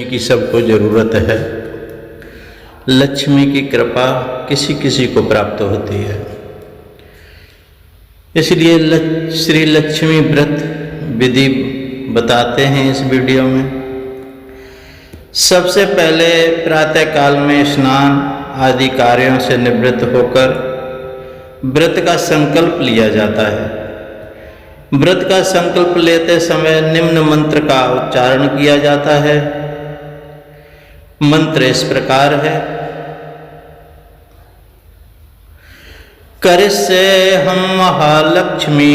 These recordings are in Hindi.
की सबको ज़रूरत है। लक्ष्मी की कृपा किसी किसी को प्राप्त होती है, इसलिए श्री लक्ष्मी व्रत विधि बताते हैं इस वीडियो में। सबसे पहले प्रातः काल में स्नान आदि कार्यों से निवृत्त होकर व्रत का संकल्प लिया जाता है। व्रत का संकल्प लेते समय निम्न मंत्र का उच्चारण किया जाता है। मंत्र इस प्रकार है। करिष्ये हम महालक्ष्मी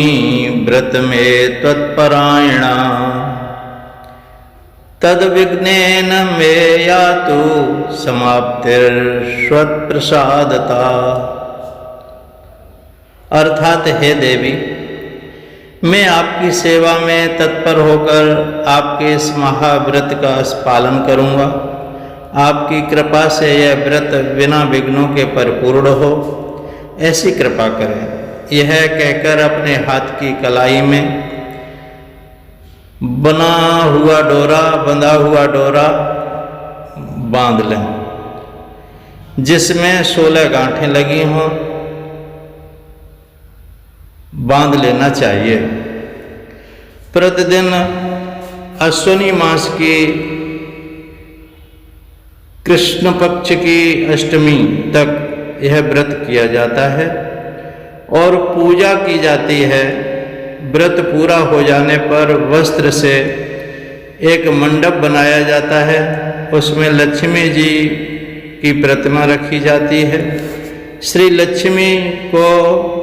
व्रत में त्वत्परायणा, तद विघ्नेन मे यातु समाप्तिर्ष्वत् प्रसादता। अर्थात हे देवी, मैं आपकी सेवा में तत्पर होकर आपके इस महाव्रत का पालन करूंगा। आपकी कृपा से यह व्रत बिना विघ्नों के परिपूर्ण हो, ऐसी कृपा करें। यह कहकर अपने हाथ की कलाई में बंधा हुआ डोरा बांध लें, जिसमें 16 गांठें लगी हों, बांध लेना चाहिए। प्रतिदिन अश्विनी मास की कृष्ण पक्ष की अष्टमी तक यह व्रत किया जाता है और पूजा की जाती है। व्रत पूरा हो जाने पर वस्त्र से एक मंडप बनाया जाता है, उसमें लक्ष्मी जी की प्रतिमा रखी जाती है। श्री लक्ष्मी को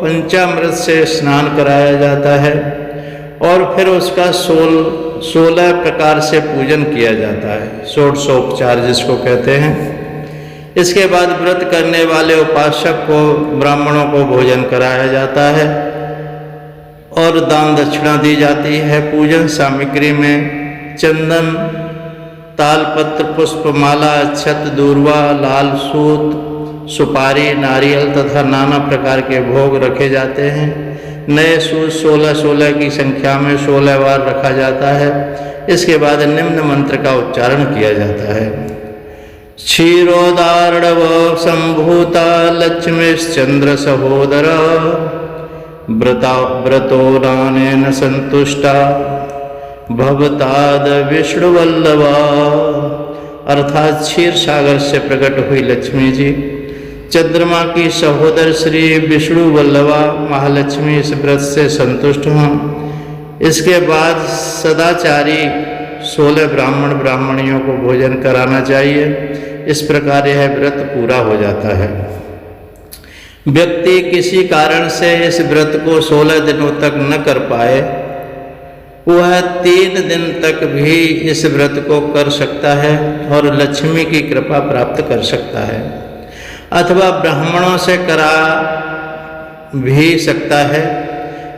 पंचामृत से स्नान कराया जाता है और फिर उसका 16 प्रकार से पूजन किया जाता है, षोडशोपचार जिसको कहते हैं। इसके बाद व्रत करने वाले उपासक को, ब्राह्मणों को भोजन कराया जाता है और दान दक्षिणा दी जाती है। पूजन सामग्री में चंदन, तालपत्र, पुष्पमाला, अक्षत, दूर्वा, लाल सूत, सुपारी, नारियल तथा नाना प्रकार के भोग रखे जाते हैं। नए सूत 16 की संख्या में 16 बार रखा जाता है। इसके बाद निम्न मंत्र का उच्चारण किया जाता है। क्षीरोदार्णव संभूता लक्ष्मीश्चंद्र सहोदर, व्रतो दानेन संतुष्टा भवताद विष्णुवल्लभा। अर्थात क्षीर सागर से प्रकट हुई लक्ष्मी जी, चंद्रमा की सहोदर श्री विष्णु वल्लभा महालक्ष्मी इस व्रत से संतुष्ट हों। इसके बाद सदाचारी 16 ब्राह्मण ब्राह्मणियों को भोजन कराना चाहिए। इस प्रकार यह व्रत पूरा हो जाता है। व्यक्ति किसी कारण से इस व्रत को 16 दिनों तक न कर पाए, वह 3 दिन तक भी इस व्रत को कर सकता है और लक्ष्मी की कृपा प्राप्त कर सकता है, अथवा ब्राह्मणों से करा भी सकता है।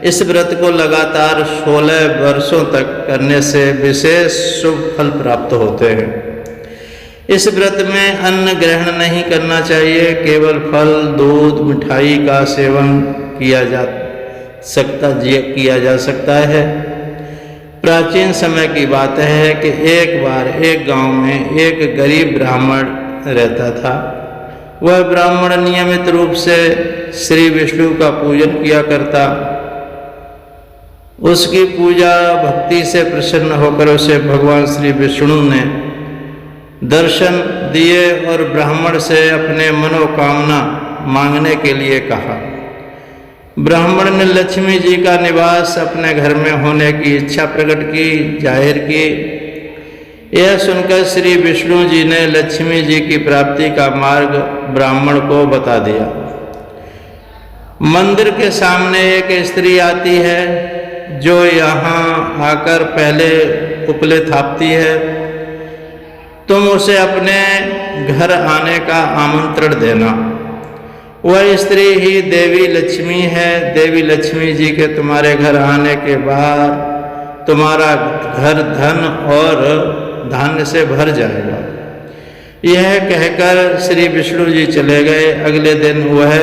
इस व्रत को लगातार 16 वर्षों तक करने से विशेष शुभ फल प्राप्त होते हैं। इस व्रत में अन्न ग्रहण नहीं करना चाहिए, केवल फल, दूध, मिठाई का सेवन किया जा सकता है। प्राचीन समय की बात है कि एक बार एक गांव में एक गरीब ब्राह्मण रहता था। वह ब्राह्मण नियमित रूप से श्री विष्णु का पूजन किया करता। उसकी पूजा भक्ति से प्रसन्न होकर उसे भगवान श्री विष्णु ने दर्शन दिए और ब्राह्मण से अपने मनोकामना मांगने के लिए कहा। ब्राह्मण ने लक्ष्मी जी का निवास अपने घर में होने की इच्छा प्रकट की, जाहिर की। यह सुनकर श्री विष्णु जी ने लक्ष्मी जी की प्राप्ति का मार्ग ब्राह्मण को बता दिया। मंदिर के सामने एक स्त्री आती है जो यहाँ आकर पहले उपले थापती है। तुम उसे अपने घर आने का आमंत्रण देना। वह स्त्री ही देवी लक्ष्मी है। देवी लक्ष्मी जी के तुम्हारे घर आने के बाद तुम्हारा घर धन और धान्य से भर जाएगा। यह कहकर श्री विष्णु जी चले गए। अगले दिन वह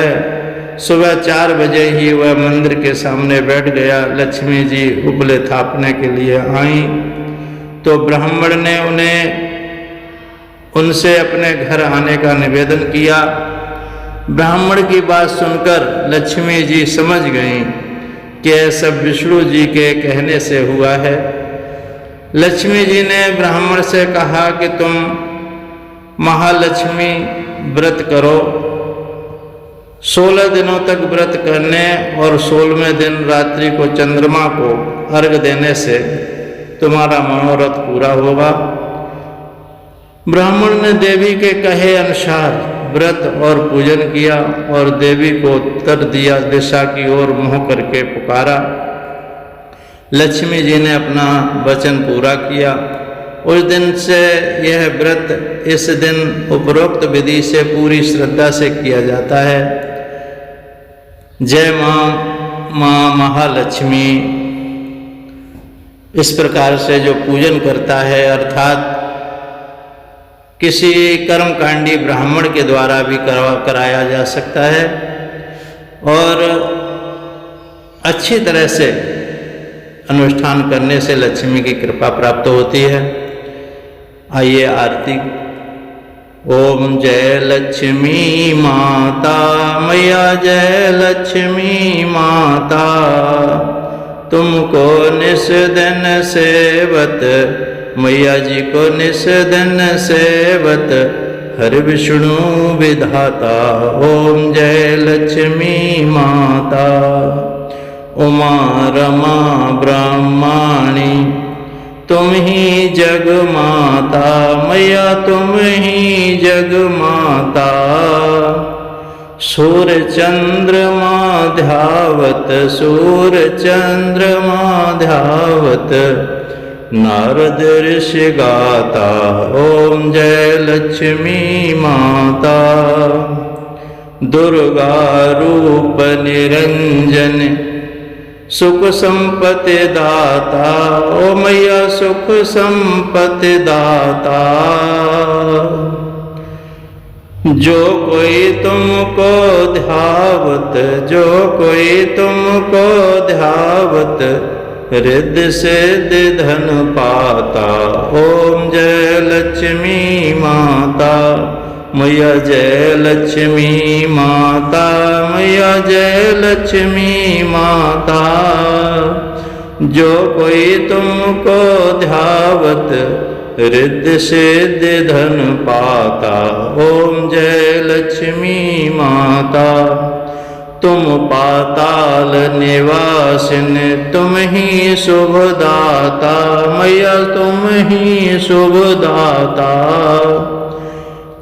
सुबह 4 बजे ही वह मंदिर के सामने बैठ गया। लक्ष्मी जी उपले थापने के लिए आई तो ब्राह्मण ने उन्हें उनसे अपने घर आने का निवेदन किया। ब्राह्मण की बात सुनकर लक्ष्मी जी समझ गईं कि यह सब विष्णु जी के कहने से हुआ है। लक्ष्मी जी ने ब्राह्मण से कहा कि तुम महालक्ष्मी व्रत करो, 16 दिनों तक व्रत करने और 16वें दिन रात्रि को चंद्रमा को अर्घ देने से तुम्हारा मनोरथ पूरा होगा। ब्राह्मण ने देवी के कहे अनुसार व्रत और पूजन किया और देवी को उत्तर दिशा की ओर मुँह करके पुकारा। लक्ष्मी जी ने अपना वचन पूरा किया। उस दिन से यह व्रत इस दिन उपरोक्त विधि से पूरी श्रद्धा से किया जाता है। जय माँ महालक्ष्मी। इस प्रकार से जो पूजन करता है, अर्थात किसी कर्मकांडी ब्राह्मण के द्वारा भी कराया जा सकता है और अच्छी तरह से अनुष्ठान करने से लक्ष्मी की कृपा प्राप्त होती है। आइए आरती। ओम जय लक्ष्मी माता मैया, जय लक्ष्मी माता, तुमको निस दिन सेवत, मैया जी को निस दिन सेवत, हर विष्णु विधाता। ओम जय लक्ष्मी माता। उमा रमा ब्रह्माणी, तुम ही जग माता, मैया तुम ही जग माता। सूर्य चंद्रमा ध्यावत, सूर्य चंद्रमा ध्यावत, नारद ऋषि गाता। ओम जय लक्ष्मी माता। दुर्गा रूप निरंजन, सुख संपत्ति दाता। ओ मैया सुख संपत्ति दाता। जो कोई तुमको ध्यावत, जो कोई तुमको ध्यावत, रिद्धि सिद्धि धन पाता। ओम जय लक्ष्मी माता, मैया जय लक्ष्मी माता, मैया जय लक्ष्मी माता। जो कोई तुमको ध्यावत, रिद्धि सिद्धि धन पाता। ओम जय लक्ष्मी माता। तुम पाताल निवासिन, तुम ही शुभदाता, मैया तुम ही शुभदाता।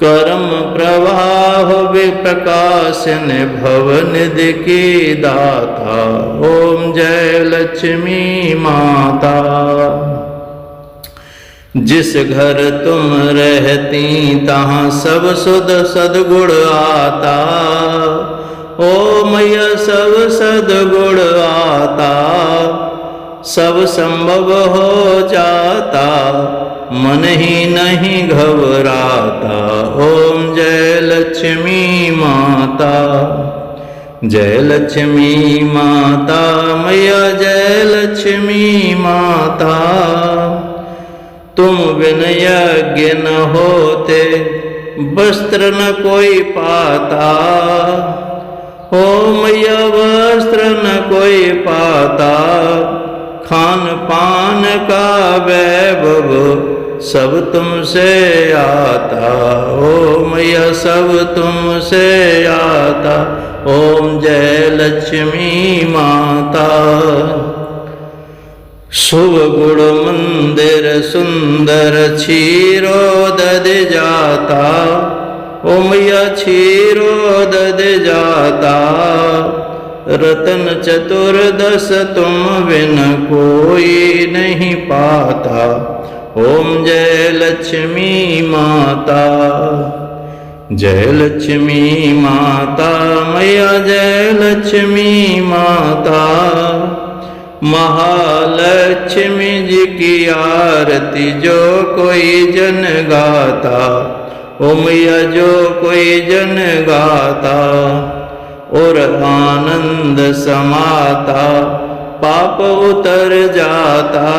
कर्म प्रवाह विप्रकाशन, भवनिधि की दाता। ओम जय लक्ष्मी माता। जिस घर तुम रहती, तहाँ सब सुध सद्गुण आता। ओ मैया सब सद्गुण आता, सब संभव हो जाता, मन ही नहीं घबराता। ओम जय लक्ष्मी माता, जय लक्ष्मी माता, मैया जय लक्ष्मी माता। तुम बिन यज्ञ न होते, वस्त्र न कोई पाता। ओ मैया वस्त्र न कोई पाता, खान पान का वैभव सब तुमसे आता। ओ मैया सब तुमसे आता। ओम जय लक्ष्मी माता। शुभ गुण मंदिर सुंदर, क्षीरोदध जाता। ओ मैया क्षीरोदध जाता। रतन चतुर्दश तुम बिन कोई नहीं पाता। ओम जय लक्ष्मी माता, जय लक्ष्मी माता, मैया जय लक्ष्मी माता। महालक्ष्मी जी की आरती जो कोई जन गाता। ओ मैया जो कोई जन गाता, और आनंद समाता, पाप उतर जाता।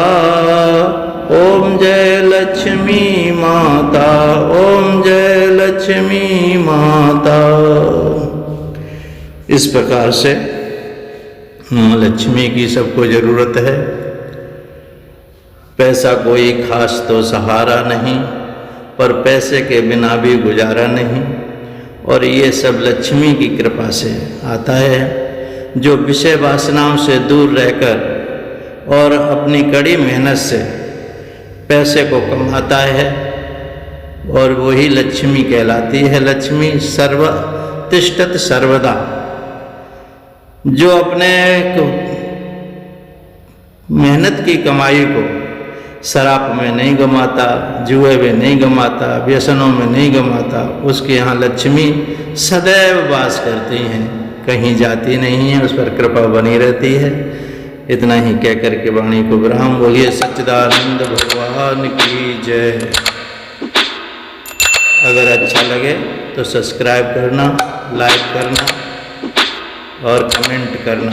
ओम जय लक्ष्मी माता, ओम जय लक्ष्मी माता। इस प्रकार से लक्ष्मी की सबको जरूरत है। पैसा कोई खास तो सहारा नहीं, पर पैसे के बिना भी गुजारा नहीं। और ये सब लक्ष्मी की कृपा से आता है। जो विषय वासनाओं से दूर रहकर और अपनी कड़ी मेहनत से पैसे को कमाता है, और वही लक्ष्मी कहलाती है। लक्ष्मी सर्वतिष्ठत सर्वदा। जो अपने मेहनत की कमाई को शराब में नहीं गमाता, जुए में नहीं गमाता, व्यसनों में नहीं गमाता, उसके यहाँ लक्ष्मी सदैव वास करती हैं, कहीं जाती नहीं है, उस पर कृपा बनी रहती है। इतना ही कहकर के वाणी को विराम। बोलिए सच्चिदानंद भगवान की जय। अगर अच्छा लगे तो सब्सक्राइब करना, लाइक करना और कमेंट करना।